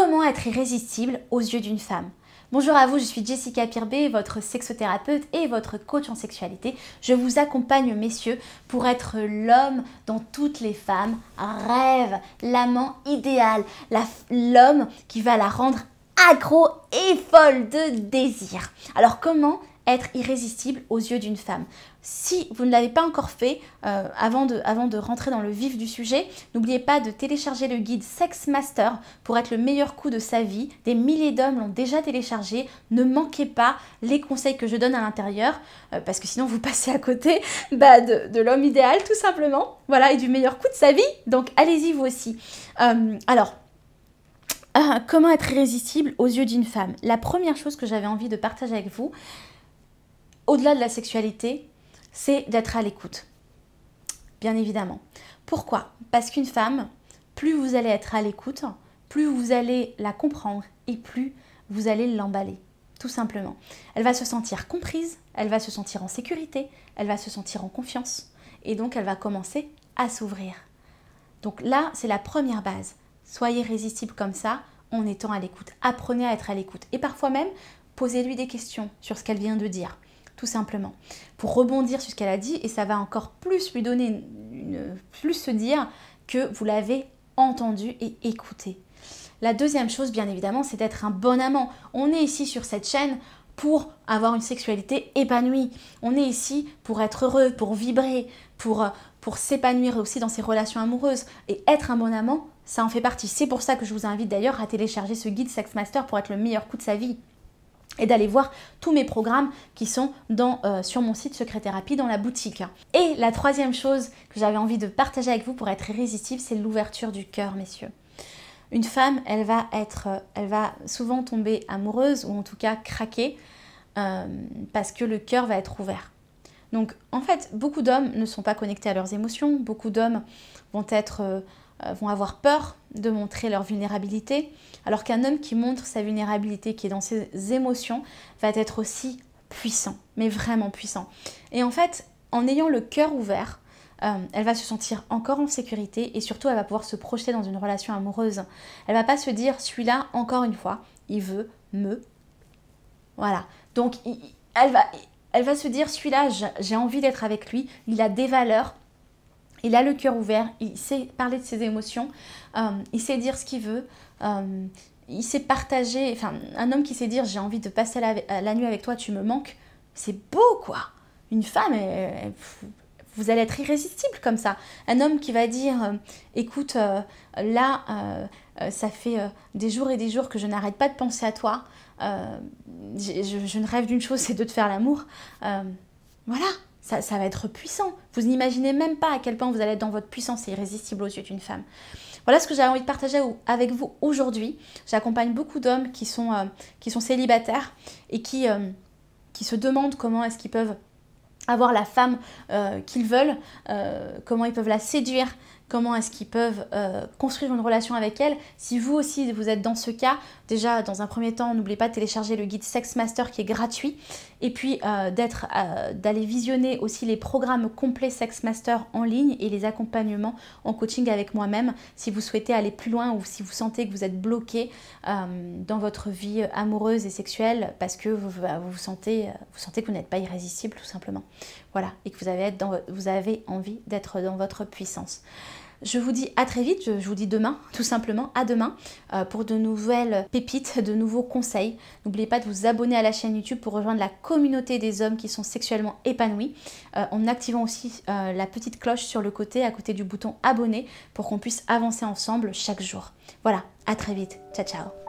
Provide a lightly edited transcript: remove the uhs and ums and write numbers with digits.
Comment être irrésistible aux yeux d'une femme? Bonjour à vous, je suis Jessica Pirbet, votre sexothérapeute et votre coach en sexualité. Je vous accompagne, messieurs, pour être l'homme dont toutes les femmes rêvent, l'amant idéal, l'homme qui va la rendre accro et folle de désir. Alors comment être irrésistible aux yeux d'une femme? Si vous ne l'avez pas encore fait, avant de rentrer dans le vif du sujet, n'oubliez pas de télécharger le guide Sex Master pour être le meilleur coup de sa vie. Des milliers d'hommes l'ont déjà téléchargé. Ne manquez pas les conseils que je donne à l'intérieur, parce que sinon vous passez à côté de l'homme idéal tout simplement. Voilà, et du meilleur coup de sa vie. Donc allez-y vous aussi. Comment être irrésistible aux yeux d'une femme? La première chose que j'avais envie de partager avec vous, au-delà de la sexualité, c'est d'être à l'écoute, bien évidemment. Pourquoi? Parce qu'une femme, plus vous allez être à l'écoute, plus vous allez la comprendre et plus vous allez l'emballer, tout simplement. Elle va se sentir comprise, elle va se sentir en sécurité, elle va se sentir en confiance et donc elle va commencer à s'ouvrir. Donc là, c'est la première base. Soyez résistible comme ça en étant à l'écoute. Apprenez à être à l'écoute et parfois même, posez-lui des questions sur ce qu'elle vient de dire. Tout simplement, pour rebondir sur ce qu'elle a dit, et ça va encore plus lui donner, plus se dire que vous l'avez entendu et écouté. La deuxième chose, bien évidemment, c'est d'être un bon amant. On est ici sur cette chaîne pour avoir une sexualité épanouie. On est ici pour être heureux, pour vibrer, pour s'épanouir aussi dans ses relations amoureuses. Et être un bon amant, ça en fait partie. C'est pour ça que je vous invite d'ailleurs à télécharger ce guide Sex Master pour être le meilleur coup de sa vie. Et d'aller voir tous mes programmes qui sont sur mon site Secret Thérapie dans la boutique. Et la troisième chose que j'avais envie de partager avec vous pour être irrésistible, c'est l'ouverture du cœur, messieurs. Une femme, elle va souvent tomber amoureuse ou en tout cas craquer parce que le cœur va être ouvert. Donc en fait, beaucoup d'hommes ne sont pas connectés à leurs émotions, beaucoup d'hommes vont avoir peur de montrer leur vulnérabilité, alors qu'un homme qui montre sa vulnérabilité, qui est dans ses émotions, va être aussi puissant, mais vraiment puissant. Et en fait, en ayant le cœur ouvert, elle va se sentir encore en sécurité et surtout elle va pouvoir se projeter dans une relation amoureuse. Elle va pas se dire, celui-là, encore une fois, il veut me... Voilà. Donc, elle va se dire, celui-là, j'ai envie d'être avec lui, il a des valeurs, il a le cœur ouvert, il sait parler de ses émotions, il sait dire ce qu'il veut, il sait partager, enfin un homme qui sait dire j'ai envie de passer la nuit avec toi, tu me manques, c'est beau quoi. Une femme, vous allez être irrésistible comme ça. Un homme qui va dire écoute, ça fait des jours et des jours que je n'arrête pas de penser à toi, je ne rêve d'une chose, c'est de te faire l'amour, voilà. Ça va être puissant. Vous n'imaginez même pas à quel point vous allez être dans votre puissance et irrésistible aux yeux d'une femme. Voilà ce que j'avais envie de partager avec vous aujourd'hui. J'accompagne beaucoup d'hommes qui sont célibataires et qui se demandent comment est-ce qu'ils peuvent avoir la femme qu'ils veulent, comment ils peuvent la séduire, comment est-ce qu'ils peuvent construire une relation avec elle. Si vous aussi vous êtes dans ce cas, déjà dans un premier temps, n'oubliez pas de télécharger le guide Sex Master qui est gratuit et puis d'aller visionner aussi les programmes complets Sex Master en ligne et les accompagnements en coaching avec moi-même si vous souhaitez aller plus loin ou si vous sentez que vous êtes bloqué dans votre vie amoureuse et sexuelle parce que vous sentez que vous n'êtes pas irrésistible tout simplement. Voilà, et que vous avez envie d'être dans votre puissance. Je vous dis à très vite, je vous dis demain, tout simplement, à demain, pour de nouvelles pépites, de nouveaux conseils. N'oubliez pas de vous abonner à la chaîne YouTube pour rejoindre la communauté des hommes qui sont sexuellement épanouis, en activant aussi la petite cloche sur le côté, à côté du bouton abonner, pour qu'on puisse avancer ensemble chaque jour. Voilà, à très vite, ciao ciao.